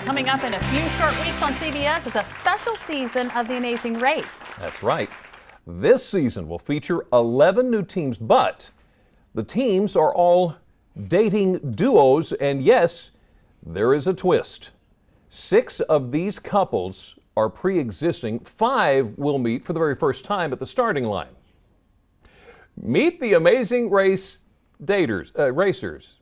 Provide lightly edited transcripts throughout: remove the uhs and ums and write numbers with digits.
Coming up in a few short weeks on CBS is a special season of The Amazing Race. That's right. This season will feature 11 new teams, but the teams are all dating duos, and yes, there is a twist. 6 of these couples are pre-existing. 5 will meet for the very first time at the starting line. Meet the Amazing Race racers.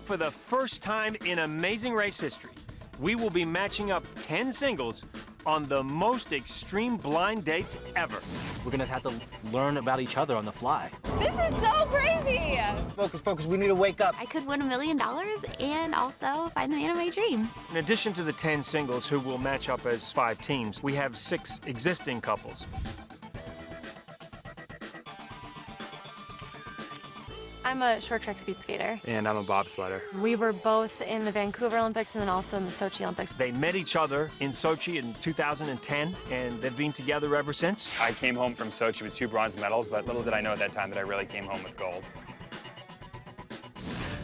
For the first time in Amazing Race history, we will be matching up 10 singles on the most extreme blind dates ever. We're gonna have to learn about each other on the fly. This is so crazy! Focus, we need to wake up. I could win $1 million and also find the man of my dreams. In addition to the 10 singles who will match up as 5 teams, we have 6 existing couples. I'm a short track speed skater. And I'm a bobsledder. We were both in the Vancouver Olympics and then also in the Sochi Olympics. They met each other in Sochi in 2010, and they've been together ever since. I came home from Sochi with 2 bronze medals, but little did I know at that time that I really came home with gold.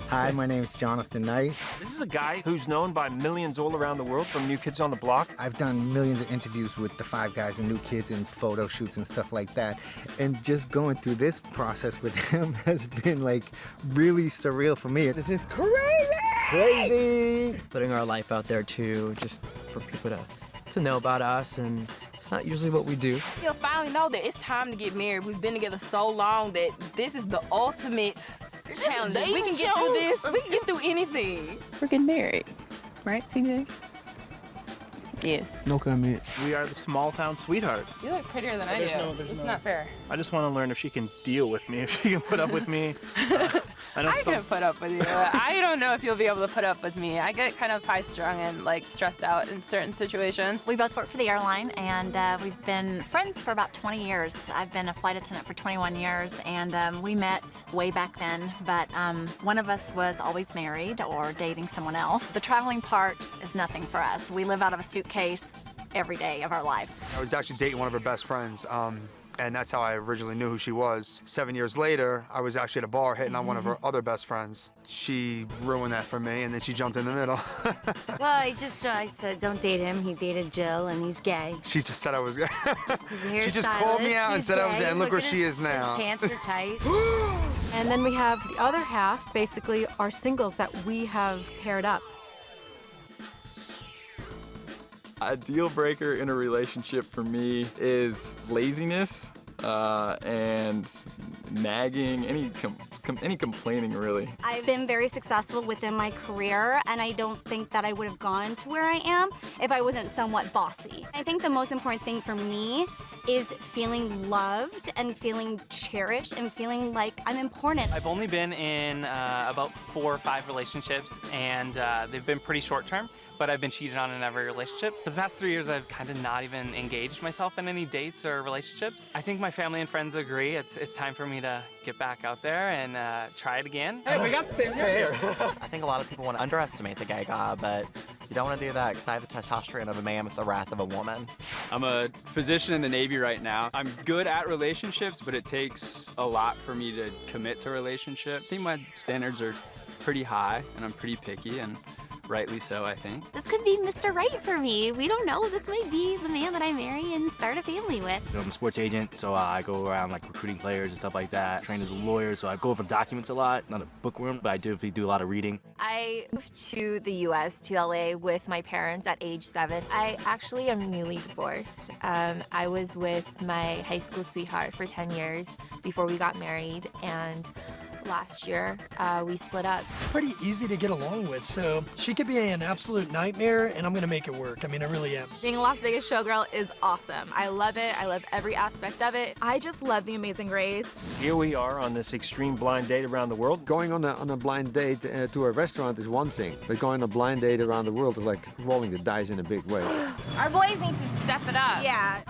Hi, my name is Jonathan Knight. This is a guy who's known by millions all around the world from New Kids on the Block. I've done millions of interviews with the 5 guys and New Kids and photo shoots and stuff like that. And just going through this process with him has been like really surreal for me. This is crazy! Putting our life out there too, just for people to know about us, and it's not usually what we do. You'll finally know that it's time to get married. We've been together so long that this is the ultimate challenge. If we can get through this, we can get through anything. We're getting married, right, CJ? Yes. No comment. We are the small town sweethearts. You look prettier than I do. It's not fair. I just want to learn if she can deal with me, if she can put up with me. I can put up with you. I don't know if you'll be able to put up with me. I get kind of high-strung and like stressed out in certain situations. We both work for the airline and we've been friends for about 20 years. I've been a flight attendant for 21 years and we met way back then, but one of us was always married or dating someone else. The traveling part is nothing for us. We live out of a suitcase every day of our life. I was actually dating one of her best friends. And that's how I originally knew who she was. 7 years later, I was actually at a bar hitting on one of her other best friends. She ruined that for me, and then she jumped in the middle. Well, I said, don't date him. He dated Jill, and he's gay. She just said I was gay. He's She just called me out and said I was gay, and look where she is now. His pants are tight. And then we have the other half, basically our singles that we have paired up. A deal breaker in a relationship for me is laziness and nagging, any complaining really. I've been very successful within my career, and I don't think that I would have gone to where I am if I wasn't somewhat bossy. I think the most important thing for me is feeling loved and feeling cherished and feeling like I'm important. I've only been in about 4 or 5 relationships, and they've been pretty short-term, but I've been cheated on in every relationship. For the past 3 years, I've kind of not even engaged myself in any dates or relationships. I think my family and friends agree. It's time for me to get back out there and try it again. Hey, we got the same hair. I think a lot of people want to underestimate the gay guy, but you don't want to do that because I have the testosterone of a man with the wrath of a woman. I'm a physician in the Navy right now. I'm good at relationships, but it takes a lot for me to commit to a relationship. I think my standards are pretty high, and I'm pretty picky, and rightly so, I think. This could be Mr. Right for me. We don't know. This might be the man that I marry and start a family with. I'm a sports agent, so I go around like recruiting players and stuff like that. Trained as a lawyer, so I go over documents a lot. Not a bookworm, but I do a lot of reading. I moved to the U.S., to LA, with my parents at age 7. I actually am newly divorced. I was with my high school sweetheart for 10 years before we got married, and last year we split up. Pretty easy to get along with, so she could be an absolute nightmare, and I'm gonna make it work. I mean, I really am. Being a Las Vegas showgirl is awesome. I love it. I love every aspect of it. I just love The Amazing Race. Here we are on this extreme blind date around the world. Going on a blind date to a restaurant is one thing, but going on a blind date around the world is like rolling the dice in a big way. Our boys need to step it up. Yeah.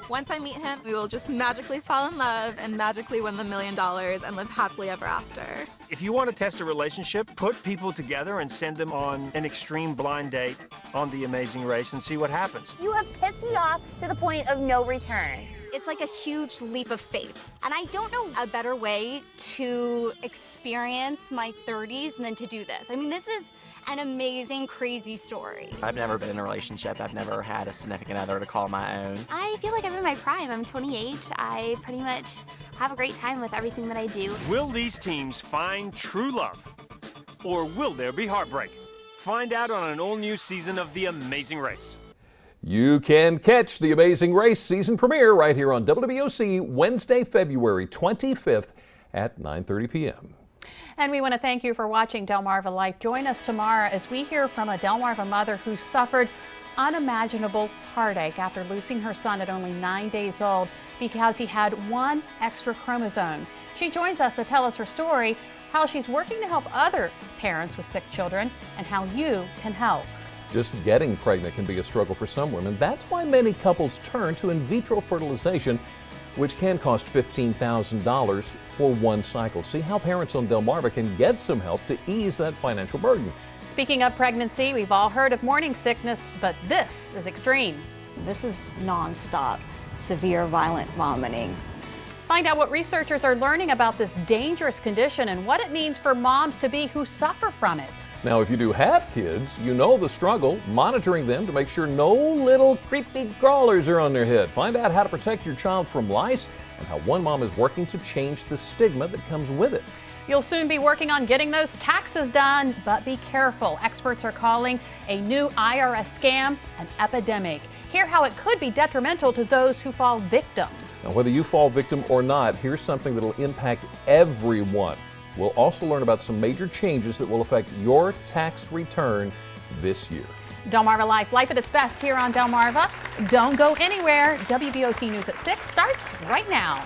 Once I meet him, we will just magically fall in love and magically win the $1 million and live happily ever after. If you want to test a relationship, put people together and send them on an extreme blind date on The Amazing Race and see what happens. You have pissed me off to the point of no return. It's like a huge leap of faith. And I don't know a better way to experience my 30s than to do this. I mean, this is an amazing, crazy story. I've never been in a relationship. I've never had a significant other to call my own. I feel like I'm in my prime. I'm 28. I pretty much have a great time with everything that I do. Will these teams find true love? Or will there be heartbreak? Find out on an all-new season of The Amazing Race. You can catch The Amazing Race season premiere right here on WBOC Wednesday, February 25th at 9:30 p.m. And we want to thank you for watching Delmarva Life. Join us tomorrow as we hear from a Delmarva mother who suffered unimaginable heartache after losing her son at only 9 days old because he had one extra chromosome. She joins us to tell us her story, how she's working to help other parents with sick children, and how you can help. Just getting pregnant can be a struggle for some women. That's why many couples turn to in vitro fertilization, which can cost $15,000 for one cycle. See how parents on Delmarva can get some help to ease that financial burden. Speaking of pregnancy, we've all heard of morning sickness, but this is extreme. This is nonstop, severe, violent vomiting. Find out what researchers are learning about this dangerous condition and what it means for moms-to-be who suffer from it. Now, if you do have kids, you know the struggle, monitoring them to make sure no little creepy crawlers are on their head. Find out how to protect your child from lice and how one mom is working to change the stigma that comes with it. You'll soon be working on getting those taxes done, but be careful. Experts are calling a new IRS scam an epidemic. Hear how it could be detrimental to those who fall victim. Now, whether you fall victim or not, here's something that'll impact everyone. We'll also learn about some major changes that will affect your tax return this year. Delmarva Life, life at its best here on Delmarva. Don't go anywhere. WBOC News at 6 starts right now.